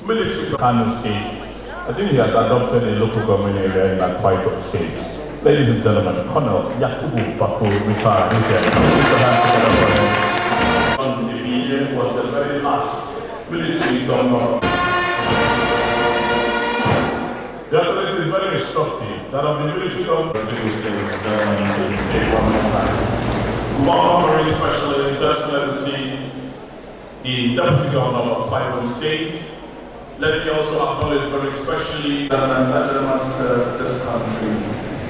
military Kano State. I think he has adopted a local government area in Akwa Ibom State. Ladies and gentlemen, Colonel Yakubu Bako retired this year. He was the very last military governor. The Excellency is very instructive that of the military government civil states to the state one more time. We welcome very specially His Excellency, the Deputy Governor of Akwa Ibom State. Let me also acknowledge very especially that gentleman served this country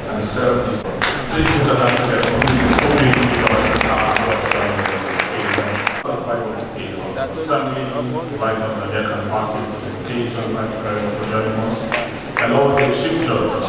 and served this. Please put your hands together for Mrs. Obi because Akwa Ibom State was certainly right on their capacity to this occasion. Thank you very much for joining us. And all the chief judge.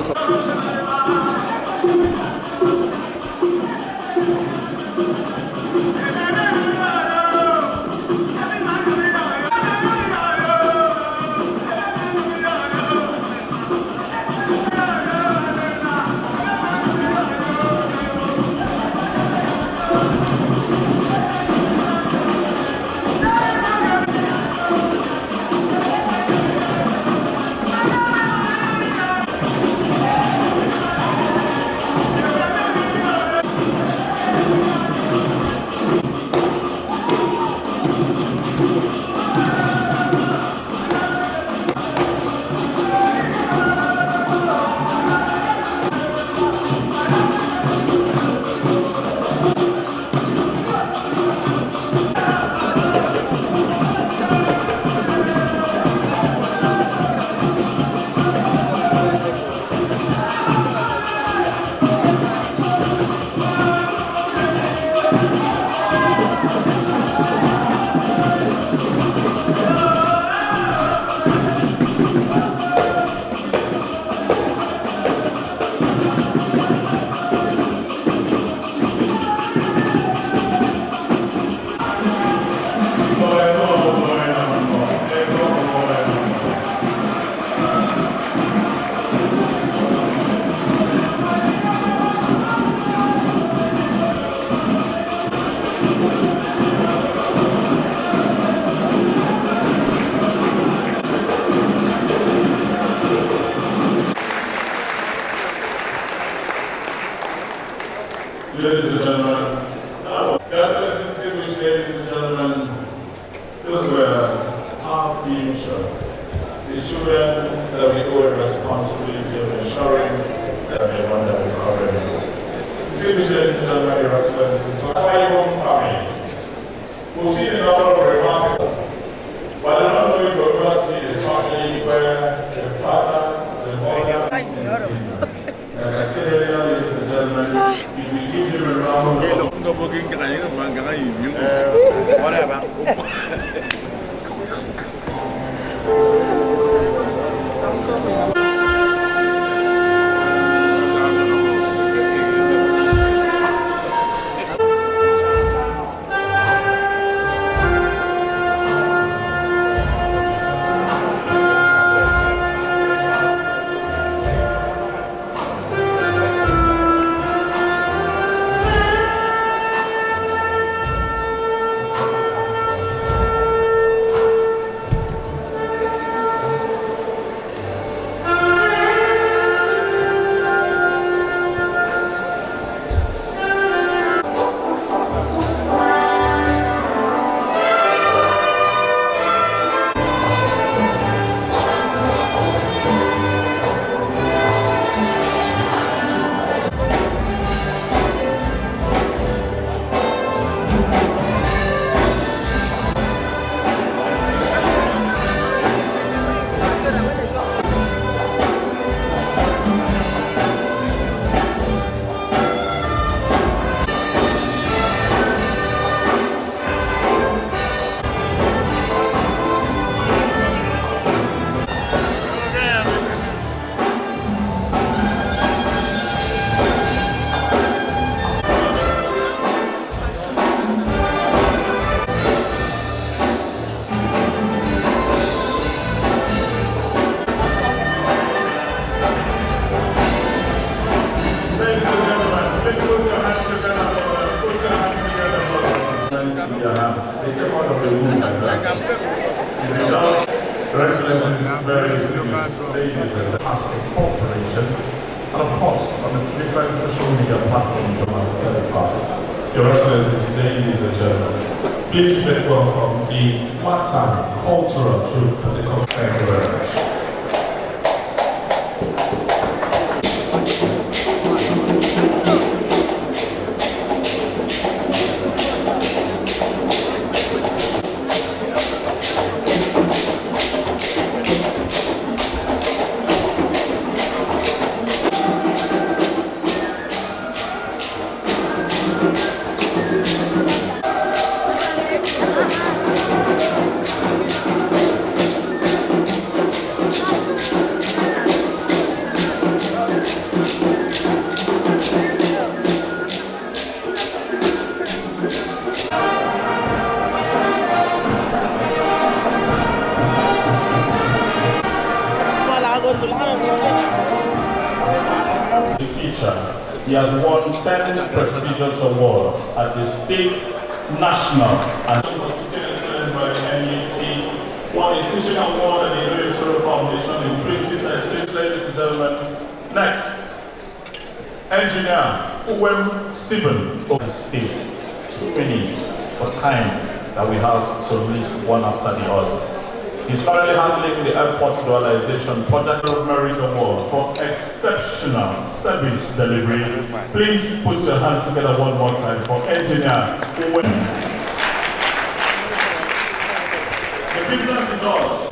Ladies and gentlemen, ladies and gentlemen, those were our future. The children that we owe a responsibility of ensuring that they one that we cover. Distinguished ladies and gentlemen, your excellencies, Akwa Ibom family will see the number of remarkable, but I don't know if you're going to see the family where the father, the mother, and the sister. Like I said earlier, ladies and gentlemen, if we give them a round of whatever. Excellencies, very distinguished ladies and fantastic cooperation, and of course, on the different social media platforms of our territory. Your Excellencies, ladies and gentlemen, please make welcome the Matan Cultural Troupe as a company. Thank you very much. His teacher, he has won 10 prestigious awards at the state, national, and excellence by the NEC, won a teaching award at the Itoro Foundation in 2013. Ladies and gentlemen, next, engineer Uwem Stephen of the state. Too many for time that we have to list one after the other. He's currently handling the airport dualization project merit award for exceptional service delivery. Please put your hands together one more time for engineer Uwem. The business is ours.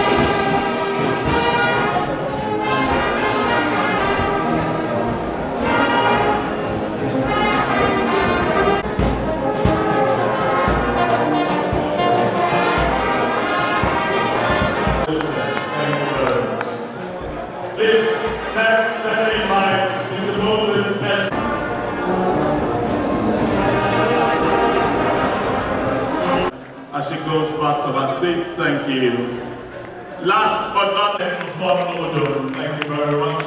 This next second invite is the Moses S. As she goes back to her seats, thank you. Last but not least, thank you very much.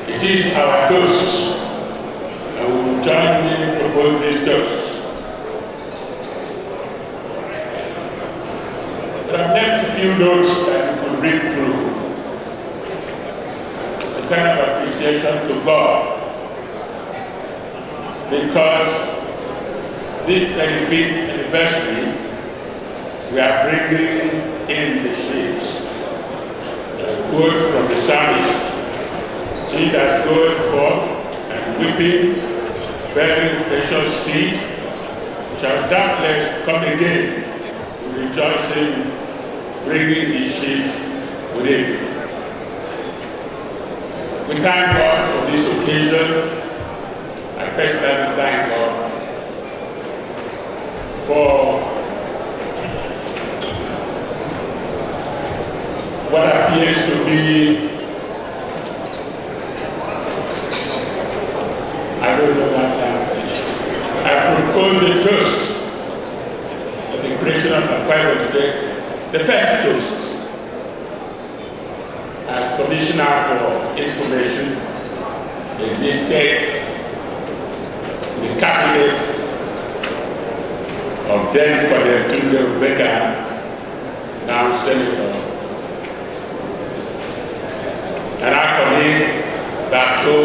It is our toast, and we will jointly propose these toasts. There are left a few notes that you could read through. A kind of appreciation to God, because this 35th anniversary, we are bringing in the ships. A quote from the psalmist: "He that goeth forth and weeping, bearing precious seed, shall doubtless come again, rejoicing, bringing his sheep with him." We thank God for this occasion. I personally thank God for what appears to be, I don't know that language. I propose the toast of the creation of Akwa Ibom State, the first toast, as Commissioner for Information in this state, the cabinet of then Colonel Tunde Rebecca, now Senator, and our colleague Bato,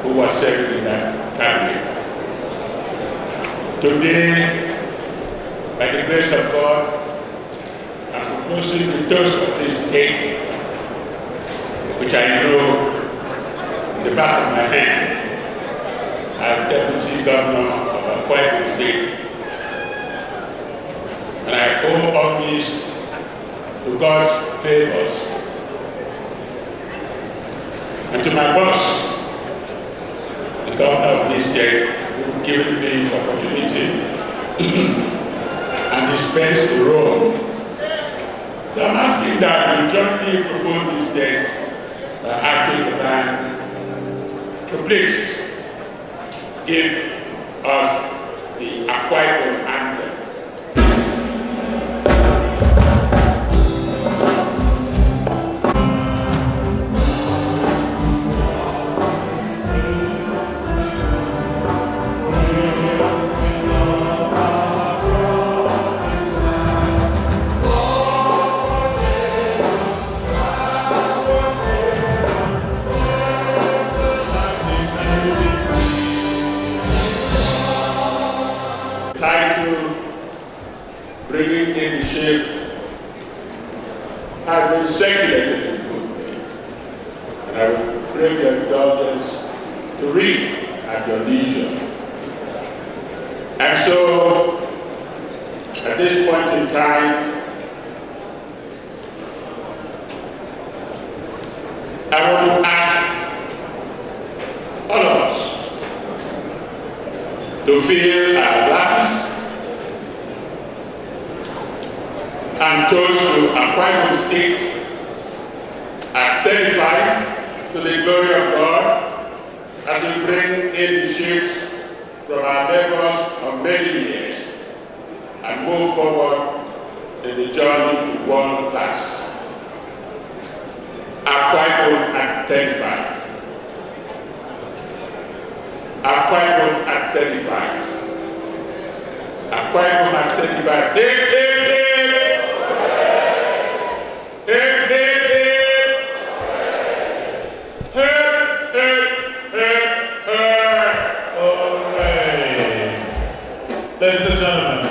who was serving in that cabinet. Today, by the grace of God, I'm proposing the toast of this state, which I know in the back of my head as Deputy Governor of Akwa Ibom State. And I owe all this to God's favors and to my boss, the governor of this state, who've given me the opportunity and the space to roam. So I'm asking that we jointly propose this day by asking the band to please give us the Akwa Ibom anthem. has been circulated in the book. And I will pray for your indulgence to read at your leisure. And so, at this point in time, I want to ask all of us to fill our glasses and toast to Akwa Ibom State at 35 to the glory of God as we bring in shapes from our neighbors of many years and move forward in the journey to world class. Akwa Ibom at 35. Akwa Ibom at 35. Akwa Ibom at 35. Ladies and gentlemen.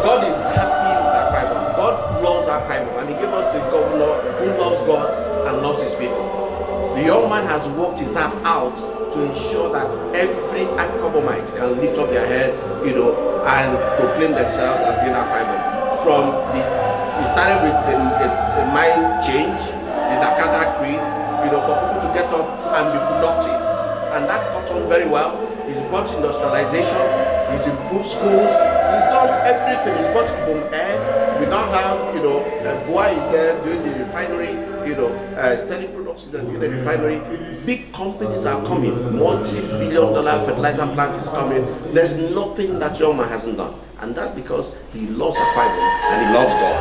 God is happy with Akwa Ibom. God loves Akwa Ibom, and He gave us a governor who loves God and loves His people. The young man has worked his heart out to ensure that every Akwa Ibomite can lift up their head, and proclaim themselves as being Akwa Ibom. He started with a mind change, the Nakada Creed, for people to get up and be productive, and that caught on very well. He's brought industrialization, he's improved schools, he's done everything. He's brought Ibom Air. We now have, Boa is there doing the refinery, selling products in the refinery. Big companies are coming, multi-billion-dollar fertilizer plant is coming. There's nothing that young man hasn't done. And that's because he loves Akwa Ibom and he loves God.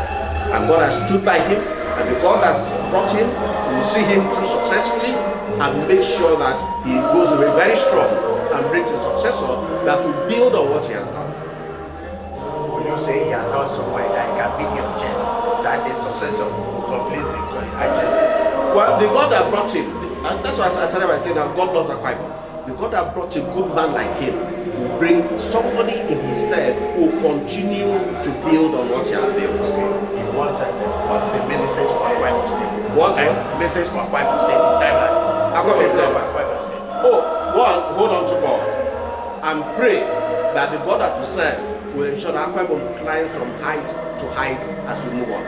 And God has stood by him, and the God has brought him will see him through successfully and make sure that he goes away very strong and brings a successor that will build on what he has done. When you say he has done so well that he can beat your chest, that the successor will completely go actually. Well, the God that brought him, and that's why I started by saying that God loves Akwa Ibom. The God that brought a good man like him will bring somebody in his stead who will continue to build on what he has built. In one sentence, what is the message for Akwa Ibom State? What's the message for Akwa Ibom State in Thailand? Akwa Ibom State. Akwa Ibom State. Oh, one, hold on to God and pray that the God that you serve will ensure that Akwa Ibom climbs from height to height as we move on.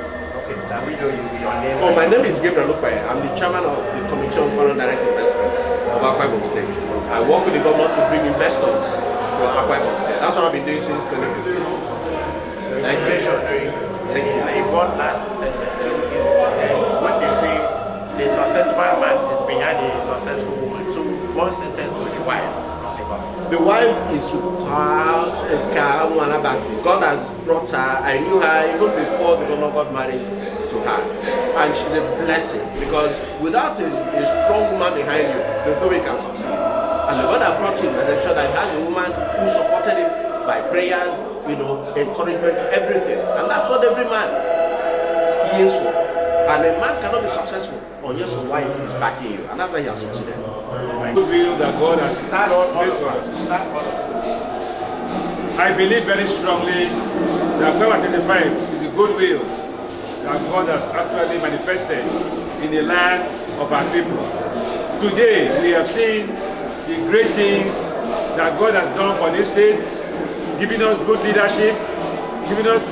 Okay, can we know your name? Oh, my name is Gabriel Lupe. I'm the chairman of the Committee on Foreign Direct Investment of Akwa Ibom State. I work with the government to bring investors to Akwa Ibom State. That's what I've been doing since 2015. Thank you. Thank you. Like one last sentence. So is when they say the successful man is behind the successful woman. So one sentence to the wife. The wife is God has brought her. I knew her even before the governor got married to her, and she's a blessing because without a strong woman behind you, there's no way you can succeed. And the God that brought him has ensured that he has a woman who supported him by prayers, encouragement, everything, and that's what every man yearns for. And a man cannot be successful unless your wife is backing you, and that's why he has succeeded. Good will that God has Start on all of us. I believe very strongly that Akwa 25 is a good will that God has actually manifested in the land of our people. Today we have seen the great things that God has done for this state, giving us good leadership, giving us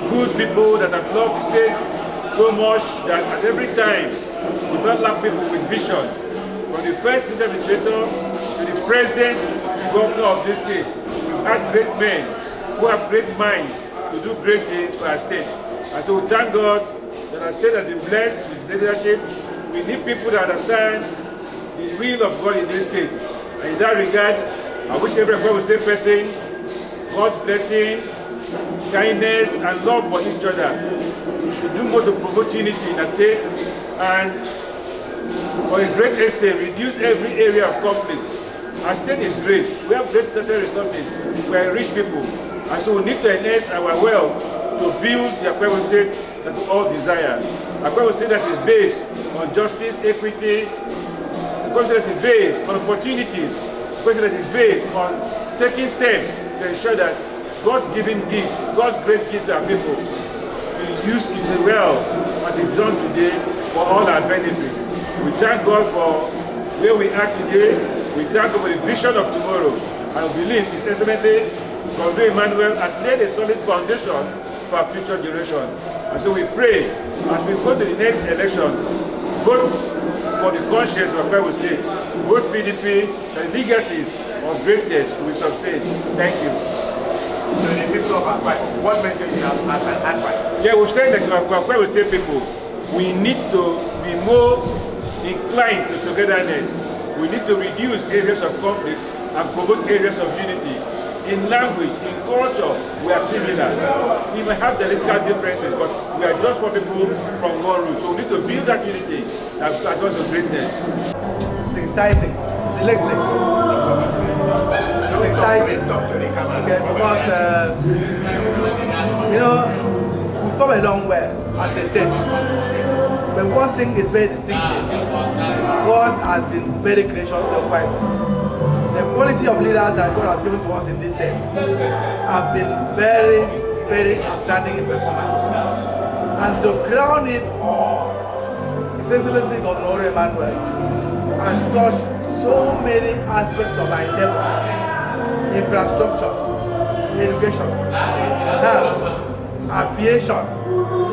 good people that have loved the state so much that at every time we don't lack people with vision. From the first administrator to the president, governor of this state, we've had great men who have great minds to do great things for our state. And so we thank God that our state has been blessed with leadership. We need people that understand the will of God in this state. And in that regard, I wish every Akwa Ibom State person God's blessing, kindness, and love for each other. we should do more to promote unity in the state and for a great estate, reduce every area of conflict. Our state is great. We have great natural resources. We are rich people. And so we need to enhance our wealth to build the Akwa Ibom State that we all desire. Akwa Ibom State that is based on justice, equity, Akwa Ibom State that is based on opportunities, Akwa Ibom State that is based on taking steps to ensure that God's given gifts, God's great gift to our people, we use it well as it's done today for all our benefit. We thank God for where we are today. We thank God for the vision of tomorrow. And we believe His Excellency, Governor Emmanuel, has laid a solid foundation for our future generation. And so we pray, as we go to the next elections, vote for the conscience of Akwa Ibom State, vote PDP, the legacies of greatness will sustain. Thank you. So the people of Akwa Ibom, what message you have as an advice? Yeah, we've said that Akwa Ibom State people, we need to be more inclined to togetherness. We need to reduce areas of conflict and promote areas of unity. In language, in culture, we are similar. We may have political differences, but we are just one people from one root. So we need to build that unity that was of greatness. It's exciting. It's electric. It's exciting. Okay, because you know, we've come a long way as a state. But one thing is very distinctive. God has been very gracious to Akwa Ibom. The quality of leaders that God has given to us in this state have been very, very outstanding in performance. And to crown it all, His Excellency Governor Emmanuel has touched so many aspects of our endeavors: infrastructure, education, health, aviation,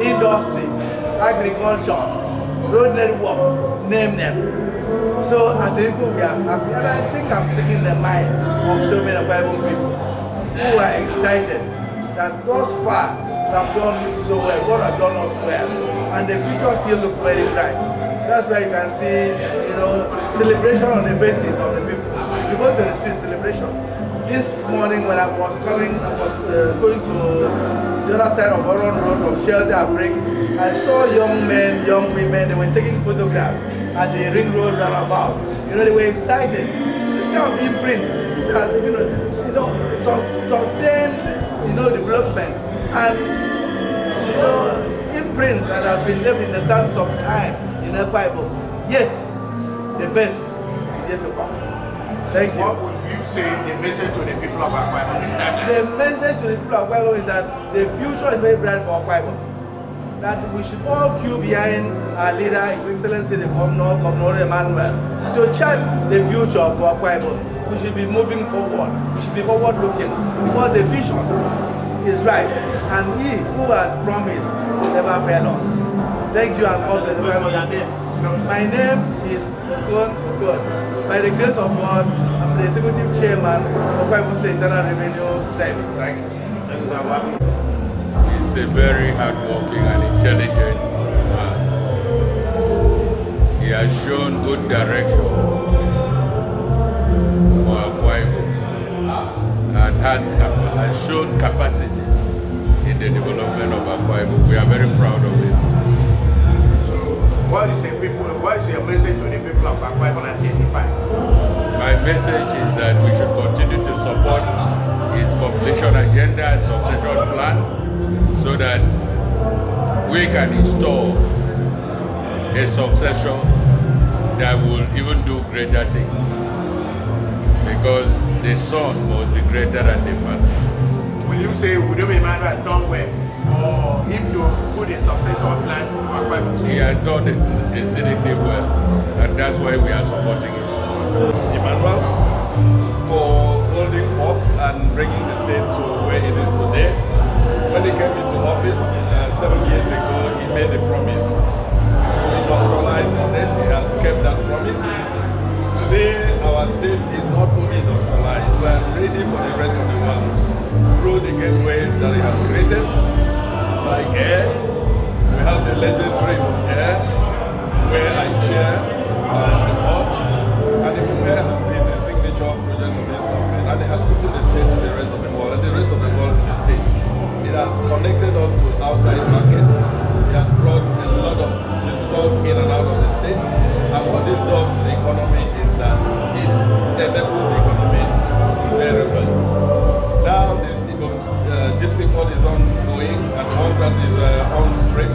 industry, agriculture, road network, name them. So as a people, we are happy, and I think I'm taking the mind of so many Akwa Ibom people who are excited that thus far we have done so well. God has done us well, and the future still looks very bright. That's why you can see, you know, celebration on the faces of the people. If you go to the street, celebration. This morning when I was going to the other side of Oron Road from Shelter Africa, I saw young men, young women, they were taking photographs at the ring road roundabout. You know, they were excited. This kind of imprint, this has, sustained, development, and, imprints that have been left in the sands of time in Akwa Ibom. Yet, the best is yet to come. Thank you. What would you say the message to the people of Akwa Ibom in that? The message to the people of Akwa Ibom is that the future is very bright for Akwa Ibom. That we should all queue behind our leader, His Excellency the Governor Emmanuel, to chart the future for Akwa Ibom. We should be moving forward. We should be forward-looking because the vision is right, and He who has promised will never fail us. Thank you and God bless you. My name is Akwa. By the grace of God, I'm the Executive Chairman of Akwa Ibom State Internal Revenue Service. Thank you. He's a very hardworking and intelligent man. He has shown good direction for Akwa Ibom and has shown capacity in the development of Akwa Ibom. We are very proud of him. So, what is your message to the people of Akwa Ibom at 85? My message is that we should continue to support his completion agenda and succession plan, so that we can install a succession that will even do greater things. Because the son must be greater than the father. Will you say Governor Emmanuel has done well, or him to put a successful plan for Akwa Ibom? He has done exceedingly well, and that's why we are supporting him. Emmanuel, for holding forth and bringing the state to where it is today. When he came into office 7 years ago, he made a promise to industrialize the state. He has kept that promise. Today, our state is not only industrialized, we are ready for the rest of the world through the gateways that he has created. By air, we have the legendary air, where I chair the board, and the air has been the signature project of this government, and it has opened the state to the rest of the world, and the rest of the world to the state. It has connected us to outside markets. that is on stream,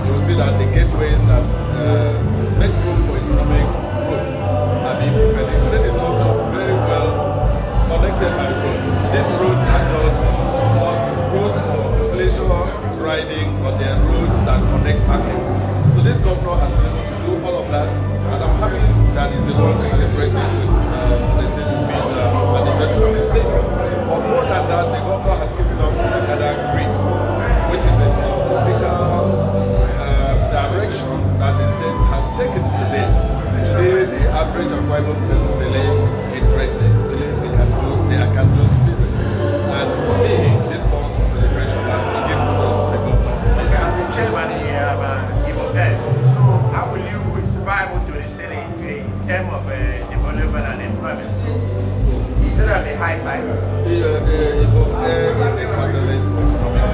you will see that the gateways that make room for economic growth are being prepared. The state is also very well connected by roads. These roads are just roads for pleasure riding, but they are roads that connect markets. So this governor has been able to do all of that, and I'm happy that he's the one celebrating with the 25th anniversary of the state. But more than that, the governor has given us the Gala grid, which is a philosophical direction that the state has taken today. Today, the average Akwa Ibom person believes in greatness, believes he can do spirit. And for me, this calls for celebration, and we give kudos to the governor. As the chairman here, so how will you survive to the state in terms of development and employment? Is it on the high side? It's a catalyst for economic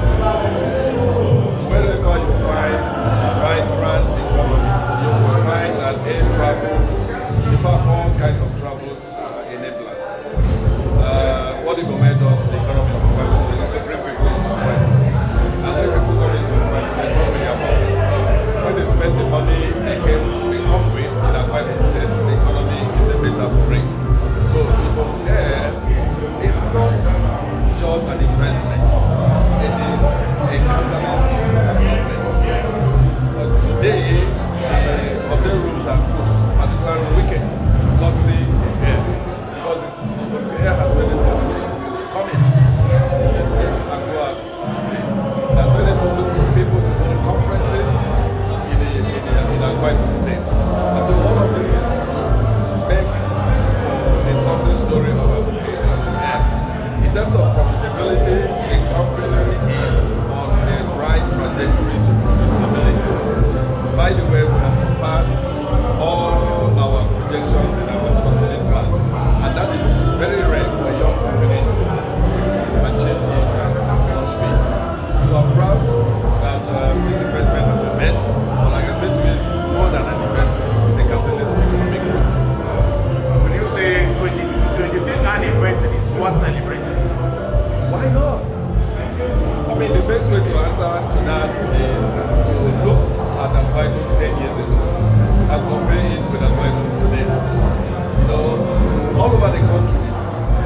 growth. Wherever you find a vibrant economy, you will find that air travel, in fact all kinds of travels are enablers. What the government does in the economy of Akwa Ibom State is to bring people into Akwa Ibom. And when people come into Akwa Ibom, they don't really about it. When they spend the money they come with in Akwa Ibom State, the economy is a better rate. So people there, it's not just an investment, it is a catalyst for development. But today, the hotel rooms are full, particularly on weekends, courtesy air, because the air has made it possible for you to come in to the state, Akwa State. It has made it possible for people to hold conferences in Akwa Ibom State. And so all of these make the success story of Akwa Ibom. In terms of profitability, the company is on the right trajectory to profitability. By the way, we have surpassed all our projections in our strategic plan, and that is very rare for a young company to achieve such feat. So I'm proud that this investment has been made, but like I said to you, it's more than an investment, it's a catalyst for economic growth. Will you say 25th anniversary is worth celebrating? Why not? I mean, the best way to answer to that is to look at Akwa Ibom 10 years ago and compare it with Akwa Ibom today. You know, all over the country,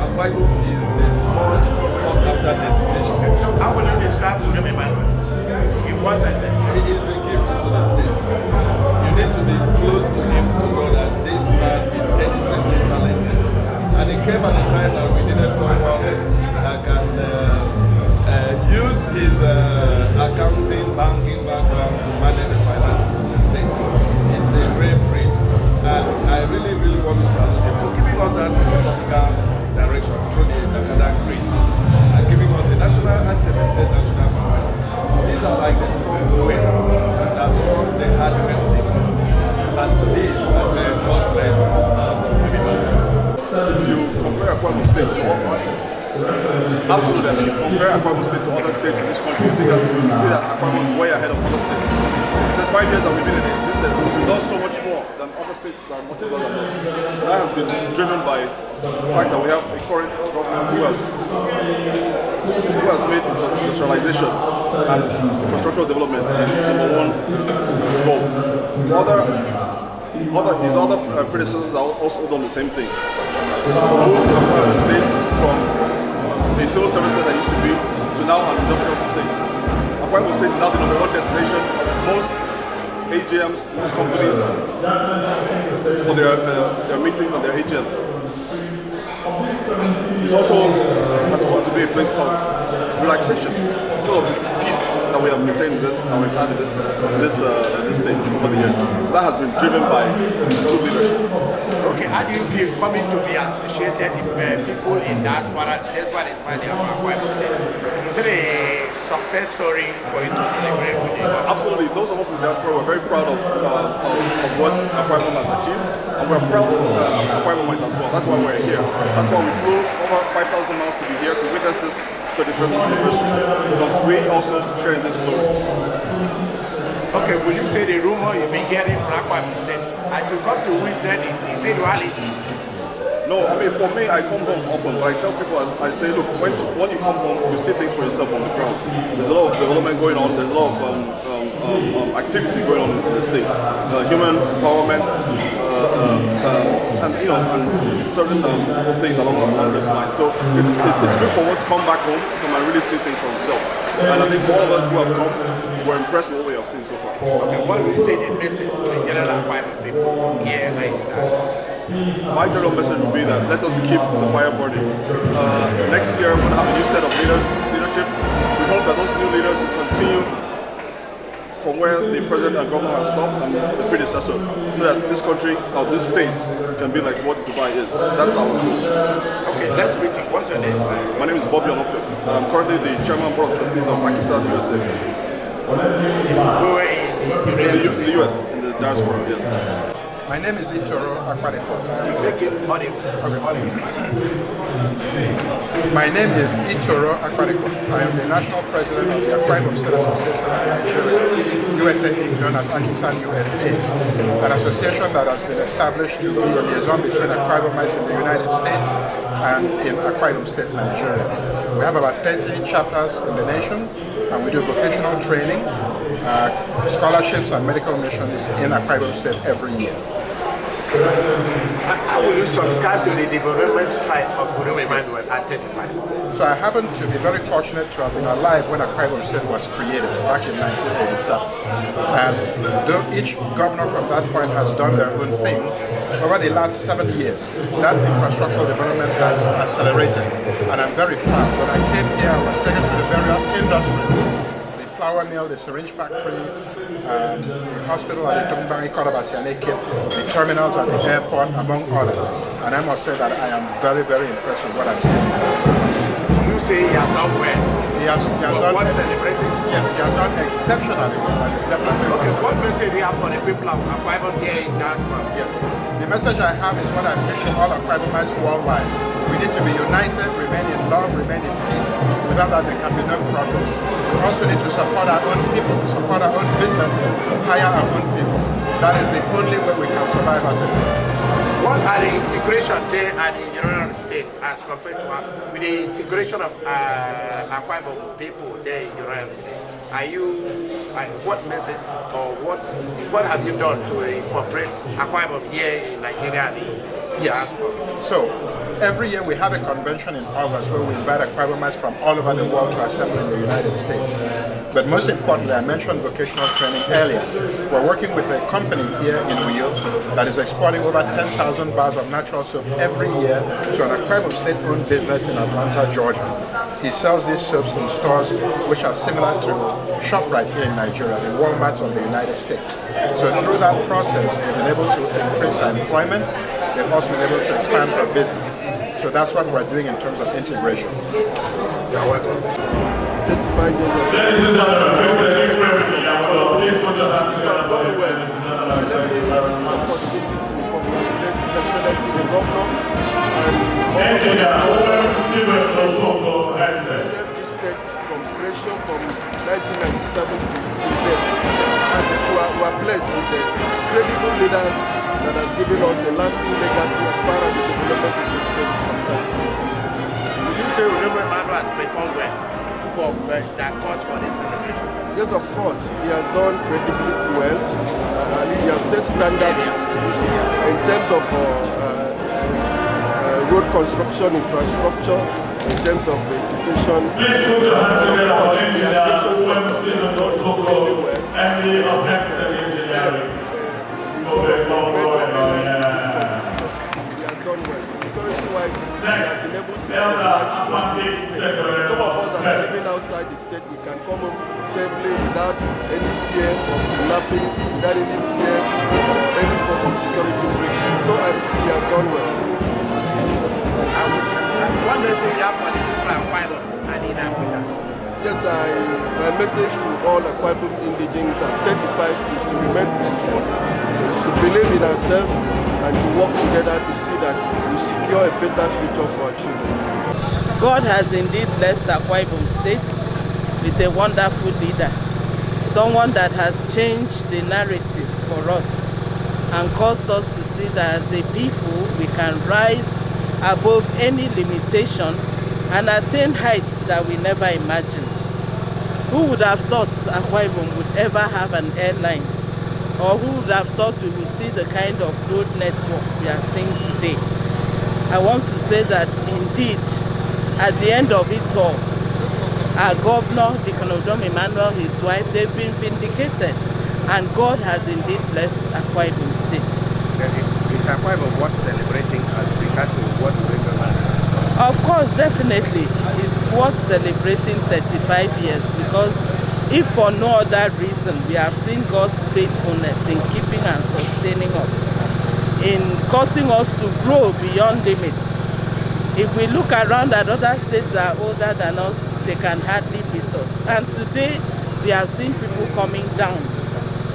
Akwa Ibom is a much sought after destination. So how will you describe to them, Emmanuel? It wasn't there. It is a gift to the state. You need to be close to him to know that this man is extremely talented. And it came at a time that we needed someone that can use his accounting, banking background to manage the finances of the state. It's a rare breed, and I really, really want to salute him for giving us that philosophical direction through the Gala grid and giving us a national anthem, a state national anthem. These are like the software that runs the hardware of the economy. And to this, I say, God bless everybody. If you compare Akwa Ibom State to absolutely, if you compare Akwa Ibom State to other states in this country, you see that Akwa Ibom is way ahead of other states. The 5 years that we've been in existence, we've done so much more than other states that are much bigger than us. That has been driven by the fact that we have a current government who has made industrialization and infrastructural development his #1 goal. His other predecessors have also done the same thing. To move Akwa Ibom State from a civil service state that used to be to now an industrial state. Akwa Ibom State is now the #1 destination of most AGMs, most companies for their meetings and their AGMs. It also has come to be a place of relaxation, full of peace that we have maintained in this, and we've had in this state over the years. That has been driven by good leadership. Okay, how do you feel coming to be associated with people in diaspora despite the fact they are from Akwa Ibom State? Is it a success story for you to celebrate with you? Absolutely. Those of us in the diaspora were very proud of what Akwa Ibom has achieved, and we're proud of Akwa Ibomites as well. That's why we're here. That's why we flew over 5,000 miles to be here to witness this 35th anniversary, because we also share in this glory. Okay, will you say the rumor you've been hearing from Akwa Ibom State, as you come to witness, is it reality? No, I mean, for me, I come home often, but I tell people, I say, look, when you come home, you see things for yourself on the ground. There's a lot of development going on, there's a lot of activity going on in the state. Human empowerment, and certain things along those lines. So it's good for one to come back home and really see things for himself. And I think for all of us who have come, we're impressed with what we have seen so far. Okay, what would you say the message to the general Akwa Ibom people here in diaspora? My general message would be that let us keep the fire burning. Next year, we're going to have a new set of leadership. We hope that those new leaders will continue from where the president and governor have stopped and the predecessors, so that this country, or this state, can be like what Dubai is. That's our goal. Okay, let's meet you. What's your name? My name is Bobby Onofre, and I'm currently the chairman board of trustees of AKISAN USA. We were in the US, in the diaspora, yes. My name is Itoro Akpan-Iquot. My name is Itoro Akpan-Iquot. I am the national president of the Akwa Ibom State Association of Nigeria, USA, known as AKISAN USA, an association that has been established to be a liaison between Akwa Ibomites in the United States and in Akwa Ibom State, Nigeria. We have about 30 chapters in the nation, and we do vocational training, scholarships and medical missions in Akwa Ibom State every year. How will you subscribe to the development stride of Guru Emmanuel at 35? So I happen to be very fortunate to have been alive when Akwa Ibom State was created back in 1987. And though each governor from that point has done their own thing, over the last 7 years, that infrastructural development has accelerated. And I'm very proud. When I came here, I was taken to the various industries. Flour mill, the syringe factory, the hospital at the Tumbangi Korabasianeke, the terminals at the airport, among others. And I must say that I am very, very impressed with what I'm seeing. You say he has done well. He has done what celebrating? Yes, he has done exceptionally well. And it's definitely okay, what message do you have for the people of Akwa Ibom here in diaspora? Yes. The message I have is what I preach to all Akwa Ibomites worldwide. We need to be united, remain in love, remain in peace. Without that, there can be no progress. We also need to support our own people, support our own businesses, hire our own people. That is the only way we can survive as a people. What are the integration there at the United States as compared to with the integration of Akwa Ibom people there in the United States? Are you, what message or what have you done to incorporate Akwa Ibom here in Nigeria and in diaspora? So, every year we have a convention in August where we invite Akwa Ibomites from all over the world to assemble in the United States. But most importantly, I mentioned vocational training earlier. We're working with a company here in Uyo that is exporting over 10,000 bars of natural soap every year to an Akwa Ibom State-owned business in Atlanta, Georgia. He sells these soaps in stores which are similar to ShopRite here in Nigeria, the Walmart of the United States. So through that process, we've been able to increase our employment. They've also been able to expand their business. So that's what we're doing in terms of integration. You're welcome. 35 years of ladies and gentlemen, please put your hands together for him, ladies and gentlemen. Let me use the opportunity to congratulate His Excellency the Governor and Engineer, Steven Otogo, access. served the state from creation from 1997 to date. And we are blessed with the credible leaders that have given us a lasting legacy as far as the development of the state is concerned. Would you say Guru Emmanuel has performed well for that cause for this celebration? Yes, of course, he has done credibly well, and he has set standard in terms of road construction, infrastructure, in terms of education. Please put your hands together for Engineer Steven Otogo, MD of Excellent Engineering. Security-wise, we have been able to some of us that are living outside the state, we can come home safely without any fear of kidnapping, without any fear of any form of security breach. So I think he has done well. What message you have for the people of Akwa Ibom and in Abuja? Yes, my message to all Akwa Ibom indigenes at 35 is to remain peaceful, is to believe in ourselves, and to work together to see that we secure a better future for our children. God has indeed blessed Akwa Ibom State with a wonderful leader, someone that has changed the narrative for us and caused us to see that as a people we can rise above any limitation and attain heights that we never imagined. Who would have thought Akwa Ibom would ever have an airline? Or who would have thought we would see the kind of road network we are seeing today? I want to say that indeed, at the end of it all, our governor, Deacon Emmanuel, his wife, they've been vindicated. And God has indeed blessed Akwa Ibom State. Is Akwa Ibom worth celebrating as regard to what the region? Of course, definitely. It's worth celebrating 35 years because if for no other reason, we have seen God's faithfulness in keeping and sustaining us, in causing us to grow beyond limits. If we look around at other states that are older than us, they can hardly beat us. And today, we have seen people coming down.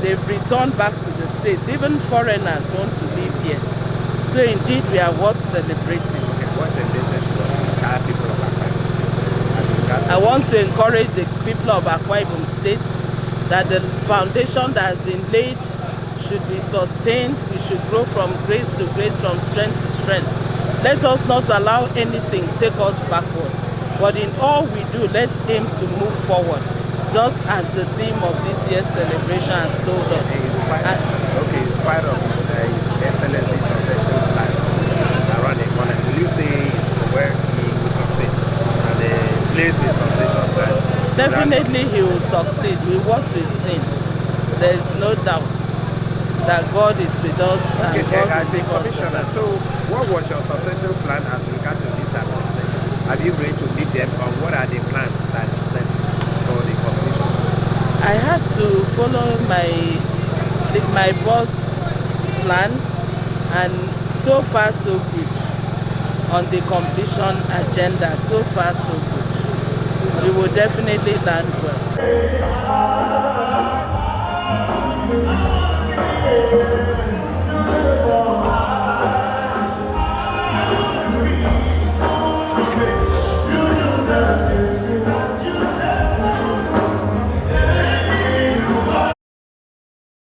They've returned back to the States. Even foreigners want to live here. So indeed, we are worth celebrating. Okay, what's the message to the people of Akwa Ibom State? I want to encourage the people of Akwa Ibom State that the foundation that has been laid should be sustained. We should grow from grace to grace, from strength to strength. Let us not allow anything take us backward. But in all we do, let's aim to move forward, just as the theme of this year's celebration has told us. In spite of his Excellency succession plan is around the corner, will you say it's where he will succeed and place his succession plan? Definitely he will succeed. With what we've seen, there is no doubt that God is with us. Okay, and God as a commissioner, so what was your succession plan as regard to this administration? Have you ready to meet them, or what are the plans that stand for the completion? I had to follow my boss' plan, and so far so good on the completion agenda. So far so good. We will definitely land well.